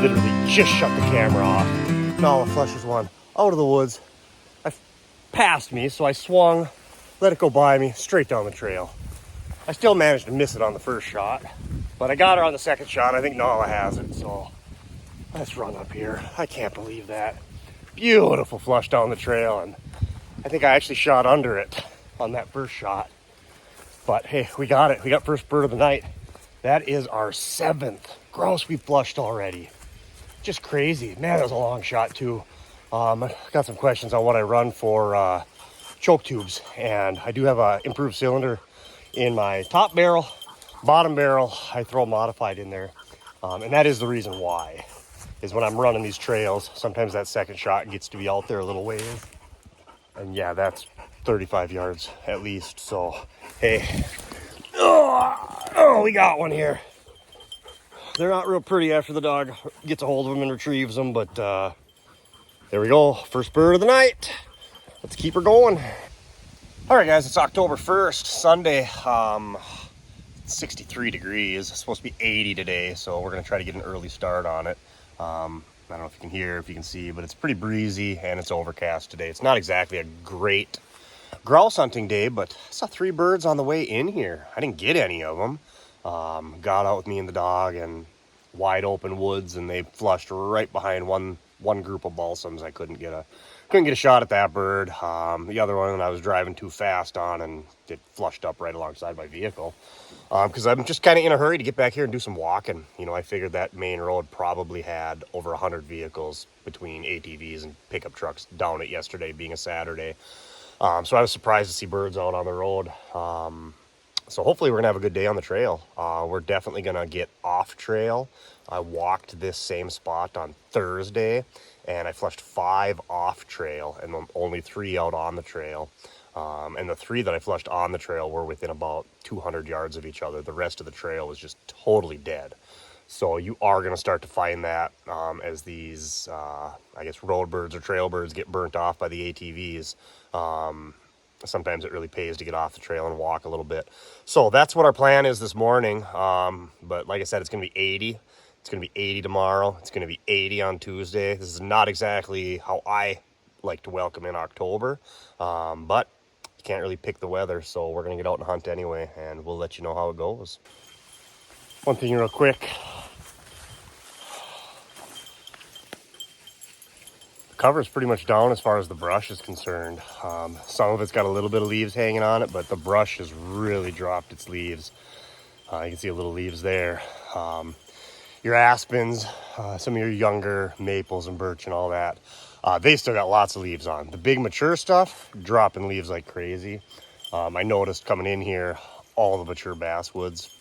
literally just shut the camera off. Nala flushes one out of the woods. Passed me, so I swung, let it go by me, straight down the trail. I still managed to miss it on the first shot, but I got her on the second shot. I think Nala has it, so let's run up here. I can't believe that. Beautiful flush down the trail, and I think I actually shot under it on that first shot. But hey, we got it. We got first bird of the night. That is our 7th grouse we flushed already. Just crazy. Man, that was a long shot too. I got some questions on what I run for choke tubes, and I do have an improved cylinder in my top barrel. Bottom barrel, I throw modified in there, and that is the reason why, is when I'm running these trails, sometimes that second shot gets to be out there a little ways, and yeah, that's 35 yards at least. So hey, oh, we got one here. They're not real pretty after the dog gets a hold of them and retrieves them, but there we go, first bird of the night. Let's keep her going. All right, guys, it's October 1st, Sunday. 63 degrees. It's supposed to be 80 today, so we're gonna try to get an early start on it. I don't know if you can hear, if you can see, but it's pretty breezy and it's overcast today. It's not exactly a great grouse hunting day, but I saw 3 birds on the way in here. I didn't get any of them. Got out with me and the dog and wide open woods, and they flushed right behind one group of balsams. I couldn't get a shot at that bird. The other one I was driving too fast on, and it flushed up right alongside my vehicle. Because I'm just kind of in a hurry to get back here and do some walking. You know, I figured that main road probably had over 100 vehicles between ATVs and pickup trucks down it yesterday, being a Saturday. So I was surprised to see birds out on the road. So hopefully we're gonna have a good day on the trail. We're definitely gonna get off trail. I walked this same spot on Thursday, and I flushed 5 off trail and only 3 out on the trail. And the 3 that I flushed on the trail were within about 200 yards of each other. The rest of the trail was just totally dead. So you are gonna start to find that as these, I guess, road birds or trail birds get burnt off by the ATVs. Sometimes it really pays to get off the trail and walk a little bit. So that's what our plan is this morning. But like I said, it's going to be 80. It's going to be 80 tomorrow. It's going to be 80 on Tuesday. This is not exactly how I like to welcome in October. But you can't really pick the weather. So we're going to get out and hunt anyway, and we'll let you know how it goes. One thing real quick. Cover is pretty much down as far as the brush is concerned. Some of it's got a little bit of leaves hanging on it, but the brush has really dropped its leaves. You can see a little leaves there. Your aspens, some of your younger maples and birch and all that, they still got lots of leaves on. The big mature stuff, dropping leaves like crazy. I noticed coming in here, all the mature basswoods,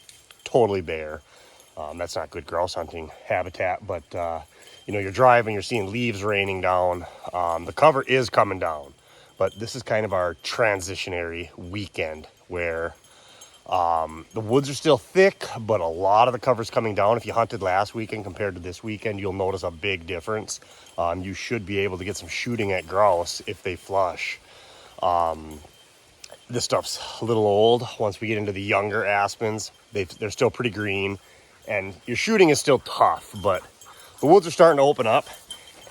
totally bare. That's not good grouse hunting habitat, but you know, you're driving, you're seeing leaves raining down. The cover is coming down, but this is kind of our transitionary weekend where the woods are still thick, but a lot of the cover's coming down. If you hunted last weekend compared to this weekend, you'll notice a big difference. You should be able to get some shooting at grouse if they flush. This stuff's a little old. Once we get into the younger aspens, they're still pretty green, and your shooting is still tough, but the woods are starting to open up,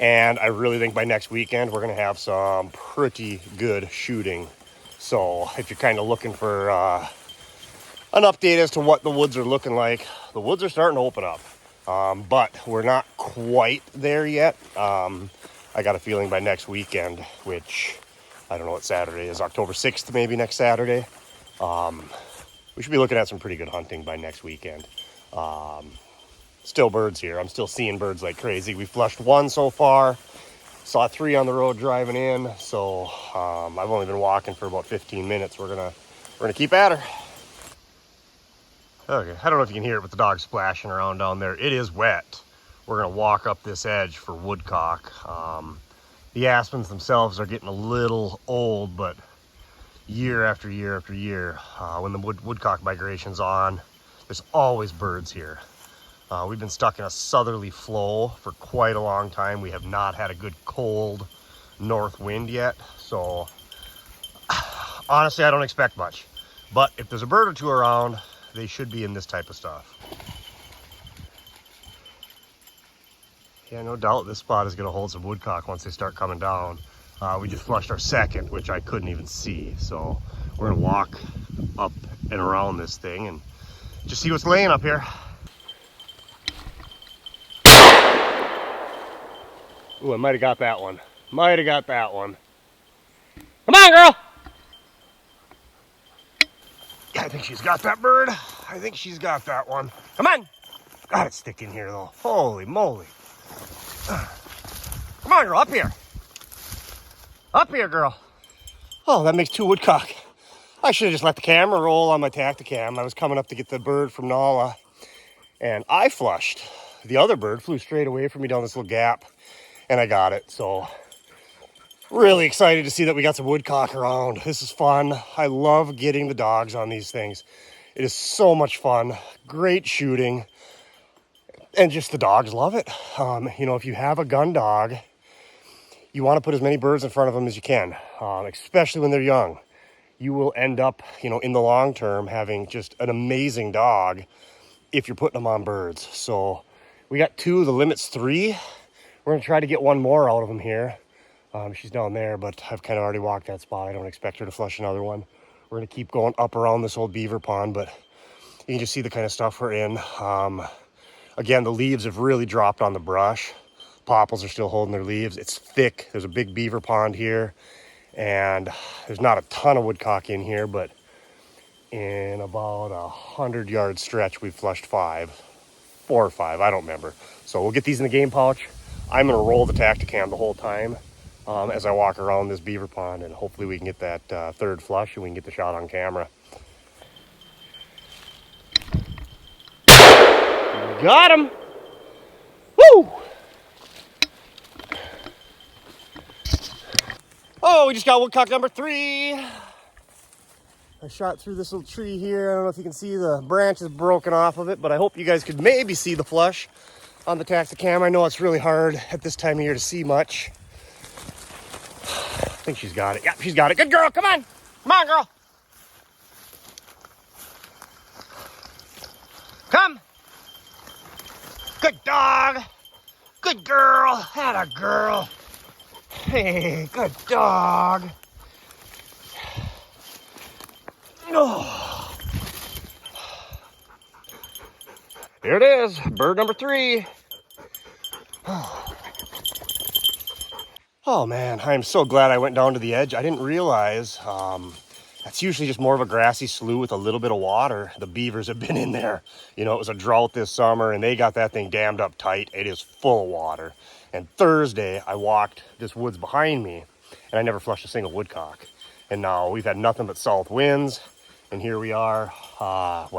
and I really think by next weekend we're going to have some pretty good shooting. So if you're kind of looking for an update as to what the woods are looking like, the woods are starting to open up, but we're not quite there yet. I got a feeling by next weekend, which I don't know what Saturday is, October 6th maybe, next Saturday, we should be looking at some pretty good hunting by next weekend. Still birds here. I'm still seeing birds like crazy. We flushed 1 so far. Saw 3 on the road driving in. So I've only been walking for about 15 minutes. We're gonna keep at her. Okay, I don't know if you can hear it, but the dog's splashing around down there. It is wet. We're gonna walk up this edge for woodcock. The aspens themselves are getting a little old, but year after year after year, when the woodcock migration's on, there's always birds here. We've been stuck in a southerly flow for quite a long time. We have not had a good cold north wind yet. So honestly, I don't expect much. But if there's a bird or 2 around, they should be in this type of stuff. Yeah, no doubt this spot is going to hold some woodcock once they start coming down. We just flushed our second, which I couldn't even see. So we're going to walk up and around this thing and just see what's laying up here. Ooh, I might have got that one. Might have got that one. Come on, girl! Yeah, I think she's got that bird. I think she's got that one. Come on! God, it's thick in here, though. Holy moly. Come on, girl, up here. Up here, girl. Oh, that makes 2 woodcock. I should have just let the camera roll on my Tacticam. I was coming up to get the bird from Nala, and I flushed. The other bird flew straight away from me down this little gap, and I got it. So, really excited to see that we got some woodcock around. This is fun. I love getting the dogs on these things. It is so much fun. Great shooting. And just the dogs love it. You know, if you have a gun dog, you want to put as many birds in front of them as you can, especially when they're young. You will end up, you know, in the long term having just an amazing dog if you're putting them on birds. So we got 2, the limit's 3. We're gonna try to get one more out of them here. She's down there, but I've kind of already walked that spot. I don't expect her to flush another one. We're gonna keep going up around this old beaver pond, but you can just see the kind of stuff we're in. Again, the leaves have really dropped on the brush. Popples are still holding their leaves. It's thick. There's a big beaver pond here, and there's not a ton of woodcock in here, but in about a 100-yard stretch, we've flushed 4 or 5, I don't remember. So we'll get these in the game pouch. I'm gonna roll the Tacticam the whole time as I walk around this beaver pond, and hopefully we can get that 3rd flush and we can get the shot on camera. Got him! Woo! Oh, we just got woodcock number 3. I shot through this little tree here. I don't know if you can see the branches broken off of it, but I hope you guys could maybe see the flush on the Tacticam. I know it's really hard at this time of year to see much. I think she's got it. Yeah, she's got it. Good girl, come on. Come on, girl. Come. Good dog. Good girl. Atta girl. Hey, good dog. Oh. Here it is, bird number 3. Oh man, I'm so glad I went down to the edge. I didn't realize that's usually just more of a grassy slough with a little bit of water. The beavers have been in there. You know, it was a drought this summer and they got that thing dammed up tight. It is full of water. And Thursday, I walked this woods behind me and I never flushed a single woodcock. And now we've had nothing but south winds. And here we are,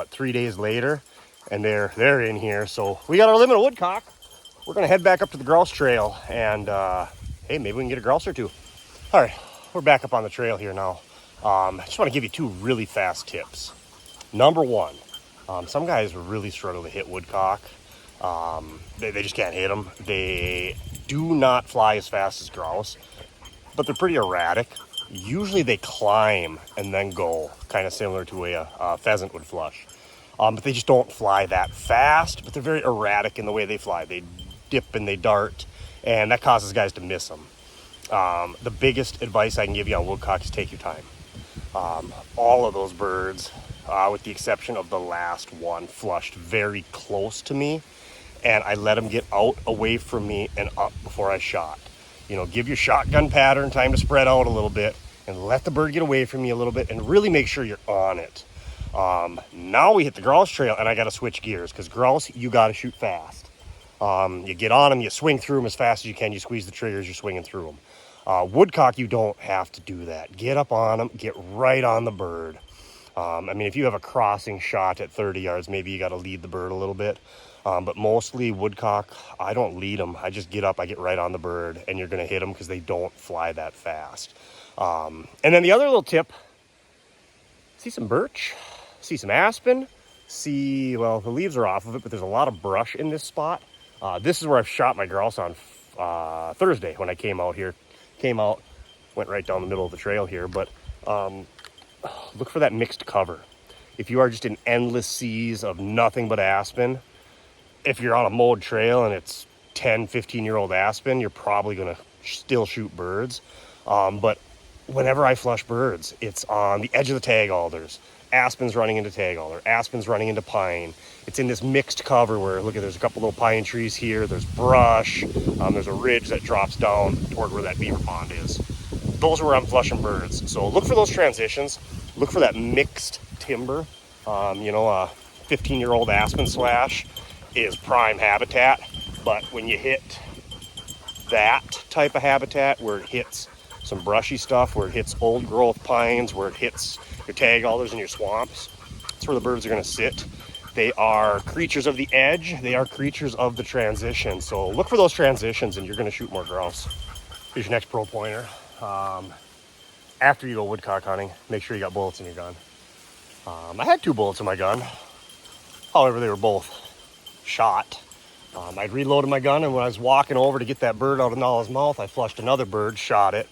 3 days later, and they're in here. So we got our limit of woodcock. We're gonna head back up to the grouse trail and hey, maybe we can get a grouse or 2. All right, we're back up on the trail here now. I just want to give you 2 really fast tips. Number 1, some guys really struggle to hit woodcock. They just can't hit them. They do not fly as fast as grouse, but they're pretty erratic. Usually they climb and then go, kind of similar to a pheasant would flush. But they just don't fly that fast, but they're very erratic in the way they fly. They dip and they dart, and that causes guys to miss them. The biggest advice I can give you on woodcock is take your time. All of those birds, with the exception of the last one, flushed very close to me, and I let them get out away from me and up before I shot. You know, give your shotgun pattern time to spread out a little bit and let the bird get away from you a little bit and really make sure you're on it. Now we hit the grouse trail and I got to switch gears because grouse, you got to shoot fast. You get on them, you swing through them as fast as you can, you squeeze the triggers, you're swinging through them. Woodcock, you don't have to do that. Get up on them, get right on the bird. I mean, if you have a crossing shot at 30 yards, maybe you got to lead the bird a little bit. But mostly woodcock, I don't lead them. I just get up, I get right on the bird, and you're going to hit them because they don't fly that fast. And then the other little tip, see some birch, see some aspen, see, well, the leaves are off of it, but there's a lot of brush in this spot. This is where I've shot my grouse on Thursday when I came out here. Went right down the middle of the trail here, but look for that mixed cover. If you are just in endless seas of nothing but aspen, if you're on a mowed trail and it's 10, 15-year-old aspen, you're probably going to still shoot birds. But whenever I flush birds, it's on the edge of the tag alders. Aspen's running into tag alder. Aspen's running into pine. It's in this mixed cover where, look at, there's a couple little pine trees here. There's brush. There's a ridge that drops down toward where that beaver pond is. Those are where I'm flushing birds. So look for those transitions. Look for that mixed timber. You know, a 15-year-old aspen slash is prime habitat. But when you hit that type of habitat where it hits some brushy stuff, where it hits old growth pines, where it hits your tag alders and your swamps, that's where the birds are going to sit. They are creatures of the edge. They are creatures of the transition. So look for those transitions and you're going to shoot more grouse. Here's your next pro pointer. After you go woodcock hunting, make sure you got bullets in your gun. I had 2 bullets in my gun. However, they were both shot. I'd reloaded my gun, and when I was walking over to get that bird out of Nala's mouth, I flushed another bird, shot it,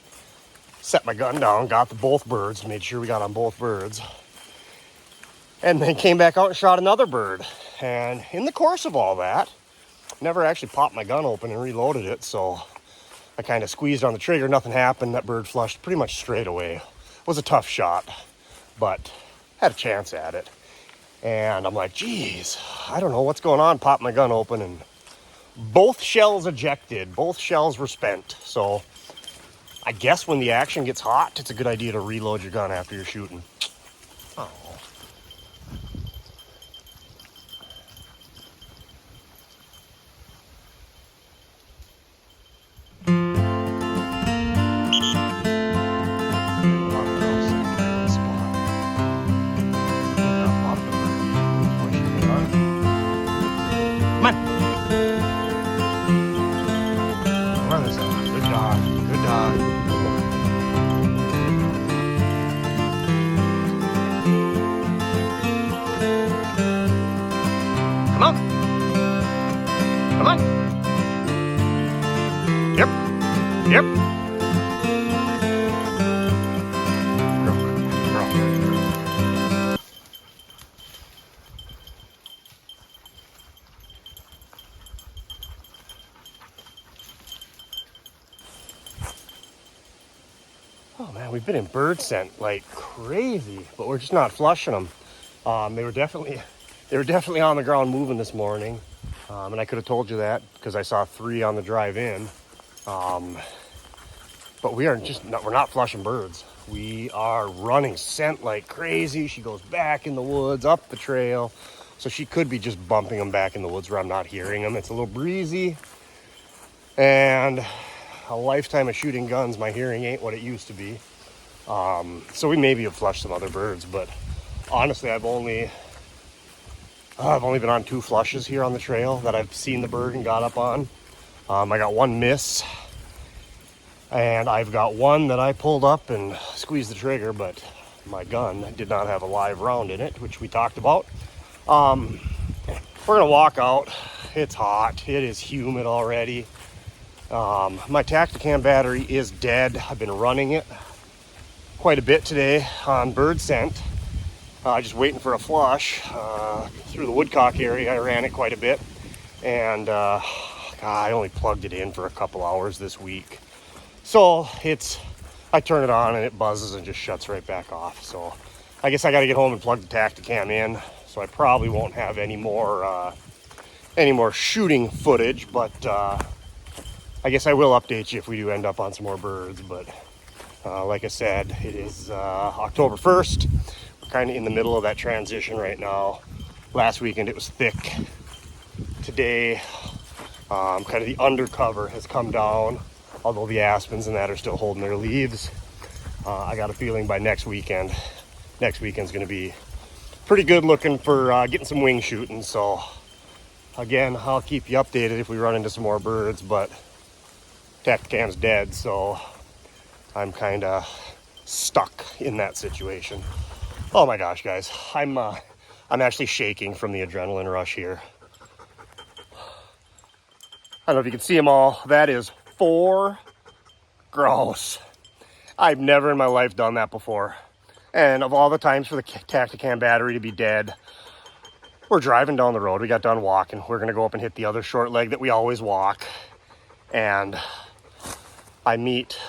set my gun down, got both birds, made sure we got on both birds, and then came back out and shot another bird. And in the course of all that, never actually popped my gun open and reloaded it, so I kind of squeezed on the trigger. Nothing happened. That bird flushed pretty much straight away. It was a tough shot, but had a chance at it. And I'm like, geez, I don't know what's going on. Popped my gun open and both shells ejected. Both shells were spent. So I guess when the action gets hot, it's a good idea to reload your gun after you're shooting. Oh. Yep. Oh man, we've been in bird scent like crazy, but we're just not flushing them. They were definitely on the ground moving this morning, and I could have told you that because I saw 3 on the drive in. But we're not flushing birds. We are running scent like crazy. She goes back in the woods, up the trail. So she could be just bumping them back in the woods where I'm not hearing them. It's a little breezy. And a lifetime of shooting guns, my hearing ain't what it used to be. So we maybe have flushed some other birds, but honestly, I've only been on 2 flushes here on the trail that I've seen the bird and got up on. I got 1 miss. And I've got 1 that I pulled up and squeezed the trigger, but my gun did not have a live round in it, which we talked about. We're gonna walk out. It's hot. It is humid already. My Tacticam battery is dead. I've been running it quite a bit today on bird scent. Just waiting for a flush. Through the Woodcock area, I ran it quite a bit. And I only plugged it in for a couple hours this week. So I turn it on and it buzzes and just shuts right back off. So I guess I got to get home and plug the Tacticam in. So I probably won't have any more shooting footage, but I guess I will update you if we do end up on some more birds. But like I said, it is October 1st. We're kind of in the middle of that transition right now. Last weekend it was thick. Today, kind of the undercover has come down. Although the aspens and that are still holding their leaves. I got a feeling by next weekend's going to be pretty good looking for getting some wing shooting. So again, I'll keep you updated if we run into some more birds, but Tacticam's dead, so I'm kind of stuck in that situation. Oh my gosh, guys, I'm actually shaking from the adrenaline rush here. I don't know if you can see them all. That is 4 grouse. I've never in my life done that before. And of all the times for the Tacticam battery to be dead, we're driving down the road. We got done walking. We're gonna go up and hit the other short leg that we always walk. And I meet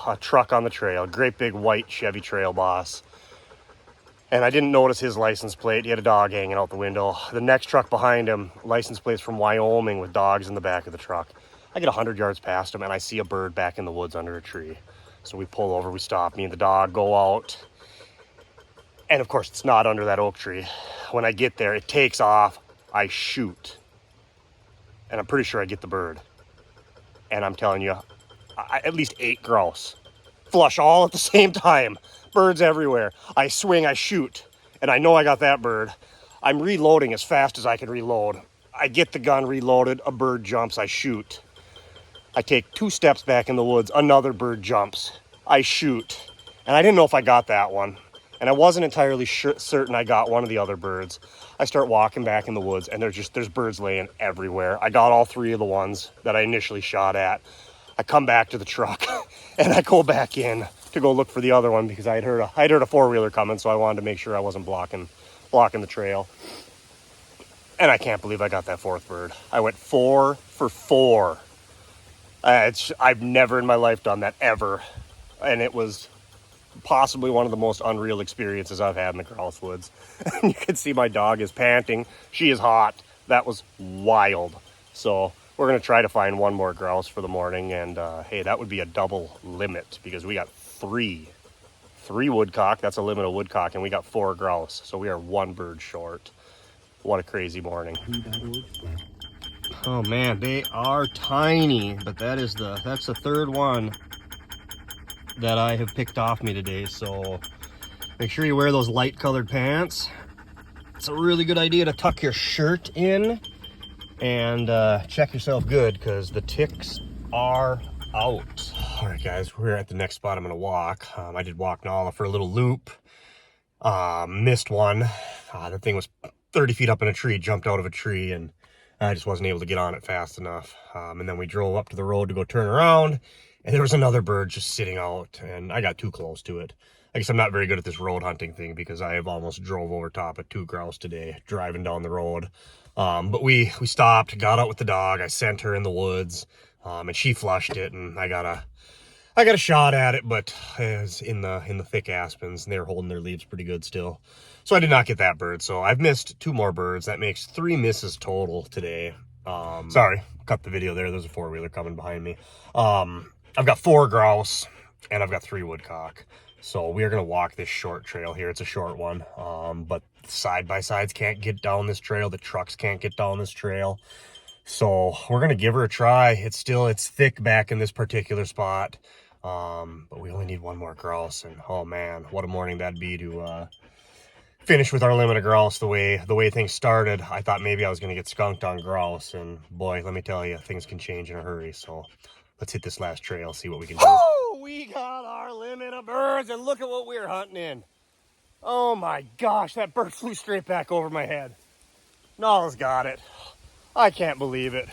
a truck on the trail, great big white Chevy Trail Boss. And I didn't notice his license plate. He had a dog hanging out the window. The next truck behind him, license plates from Wyoming with dogs in the back of the truck. I get 100 yards past him and I see a bird back in the woods under a tree. So we pull over, we stop, me and the dog go out. And of course, it's not under that oak tree. When I get there, it takes off, I shoot. And I'm pretty sure I get the bird. And I'm telling you, at least 8 grouse. Flush all at the same time. Birds everywhere. I swing, I shoot. And I know I got that bird. I'm reloading as fast as I can reload. I get the gun reloaded, a bird jumps, I shoot. I take 2 steps back in the woods, another bird jumps. I shoot. And I didn't know if I got that one. And I wasn't entirely certain I got one of the other birds. I start walking back in the woods and there's birds laying everywhere. I got all 3 of the ones that I initially shot at. I come back to the truck and I go back in to go look for the other one because I'd heard a 4-wheeler coming, so I wanted to make sure I wasn't blocking the trail. And I can't believe I got that 4th bird. I went 4 for 4. I've never in my life done that ever. And it was possibly one of the most unreal experiences I've had in the grouse woods. And you can see my dog is panting. She is hot. That was wild. So we're going to try to find one more grouse for the morning. And hey, that would be a double limit because we got 3 woodcock. That's a limit of woodcock. And we got 4 grouse. So we are 1 bird short. What a crazy morning. Oh man, they are tiny, but that's the 3rd one that I have picked off me today. So make sure you wear those light colored pants. It's a really good idea to tuck your shirt in and check yourself good because the ticks are out. All right guys, we're at the next spot I'm gonna walk. I did walk Nala for a little loop. Missed one. The thing was 30 feet up in a tree, jumped out of a tree, and I just wasn't able to get on it fast enough. And then we drove up to the road to go turn around, and there was another bird just sitting out, and I got too close to it. I guess I'm not very good at this road hunting thing because I have almost drove over top of 2 grouse today, driving down the road. But we stopped, got out with the dog. I sent her in the woods, and she flushed it, and I got a shot at it, but it was in the thick aspens, and they were holding their leaves pretty good still. So I did not get that bird. So I've missed 2 more birds. That makes 3 misses total today. Sorry, cut the video there. There's a 4-wheeler coming behind me. I've got 4 grouse and I've got 3 woodcock. So we are going to walk this short trail here. It's a short one, but side-by-sides can't get down this trail. The trucks can't get down this trail. So we're going to give her a try. It's thick back in this particular spot. But we only need 1 more grouse, and oh man, what a morning that'd be to finish with our limit of grouse. The way things started, I thought maybe I was going to get skunked on grouse, and boy, let me tell you, things can change in a hurry. So let's hit this last trail, see what we can do. Oh, we got our limit of birds, and look at what we're hunting in. Oh my gosh, that bird flew straight back over my head. Nala's got it. I can't believe it.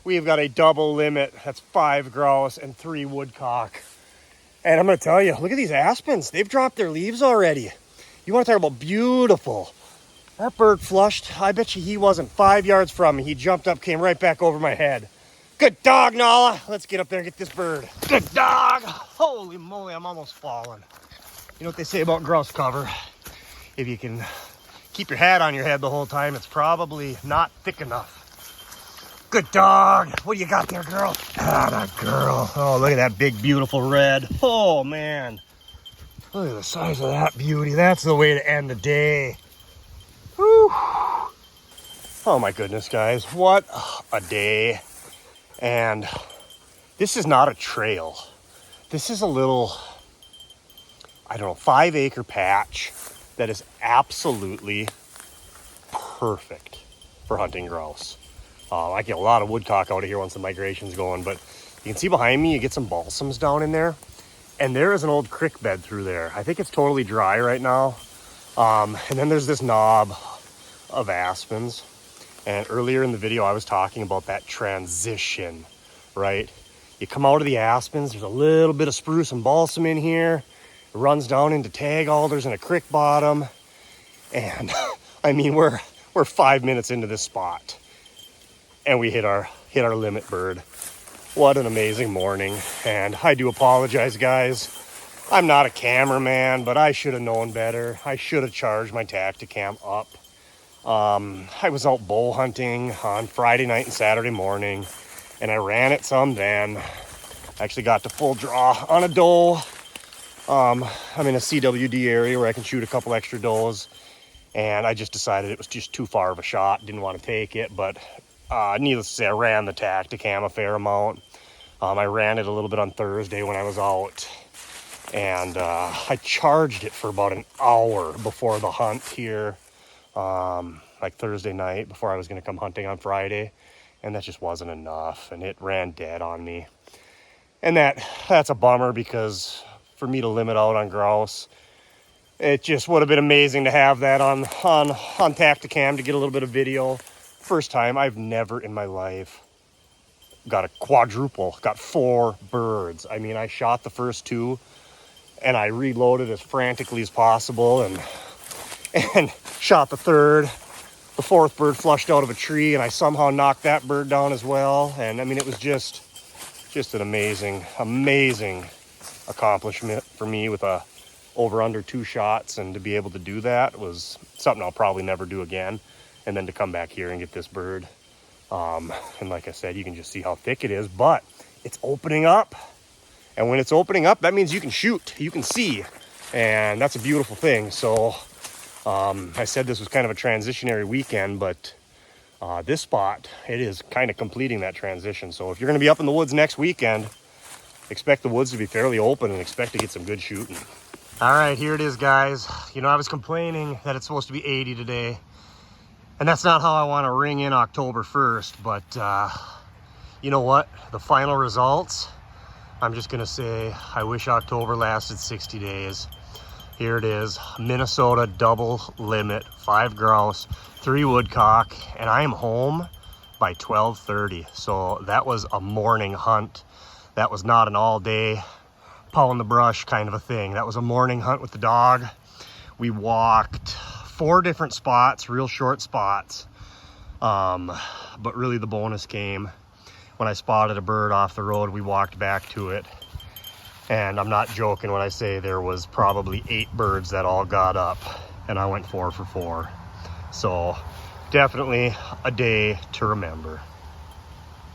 We've got a double limit. That's 5 grouse and 3 woodcock. And I'm going to tell you, look at these aspens. They've dropped their leaves already. You want to talk about beautiful. That bird flushed. I bet you he wasn't 5 yards from me. He jumped up, came right back over my head. Good dog, Nala. Let's get up there and get this bird. Good dog. Holy moly, I'm almost falling. You know what they say about grouse cover? If you can keep your hat on your head the whole time, it's probably not thick enough. Good dog. What do you got there, girl? Ah, that girl. Oh, look at that big, beautiful red. Oh, man. Look at the size of that beauty. That's the way to end the day. Whew. Oh, my goodness, guys. What a day. And this is not a trail. This is a little, 5-acre patch that is absolutely perfect for hunting grouse. I get a lot of woodcock out of here once the migration's going, but you can see behind me, you get some balsams down in there, and there is an old creek bed through there. I think it's totally dry right now. And then there's this knob of aspens. And earlier in the video, I was talking about that transition, right? You come out of the aspens, there's a little bit of spruce and balsam in here. It runs down into tag alders and a creek bottom. And I mean, we're we're 5 minutes into this spot, and we hit our limit bird. What an amazing morning. And I do apologize, guys. I'm not a cameraman, but I should have known better. I should have charged my Tacticam up. I was out bow hunting on Friday night and Saturday morning, and I ran it some then. I actually got to full draw on a doe. I'm in a CWD area where I can shoot a couple extra does, and I just decided it was just too far of a shot. Didn't want to take it, but needless to say, I ran the Tacticam a fair amount. I ran it a little bit on Thursday when I was out, and I charged it for about an hour before the hunt here, like Thursday night before I was going to come hunting on Friday, and that just wasn't enough, and it ran dead on me. And that's a bummer, because for me to limit out on grouse, it just would have been amazing to have that on Tacticam to get a little bit of video. First time, I've never in my life got a quadruple, got 4 birds. I mean, I shot the first 2 and I reloaded as frantically as possible and shot the third. The 4th bird flushed out of a tree, and I somehow knocked that bird down as well. And I mean, it was just an amazing accomplishment for me with a over under 2 shots, and to be able to do that was something I'll probably never do again. And then to come back here and get this bird, and like I said, you can just see how thick it is, but it's opening up, and when it's opening up, that means you can shoot, you can see, and that's a beautiful thing. So I said this was kind of a transitionary weekend, but this spot, it is kind of completing that transition. So if you're going to be up in the woods next weekend, expect the woods to be fairly open and expect to get some good shooting. All right, here it is, guys. You know, I was complaining that it's supposed to be 80 today, and that's not how I want to ring in October 1st, but you know what? The final results, I'm just going to say I wish October lasted 60 days. Here it is, Minnesota double limit, 5 grouse, 3 woodcock, and I am home by 12:30. So that was a morning hunt. That was not an all day pound the brush kind of a thing. That was a morning hunt with the dog. We walked 4 different spots, real short spots. But really the bonus came when I spotted a bird off the road. We walked back to it. And I'm not joking when I say there was probably 8 birds that all got up, and I went 4 for 4. So definitely a day to remember.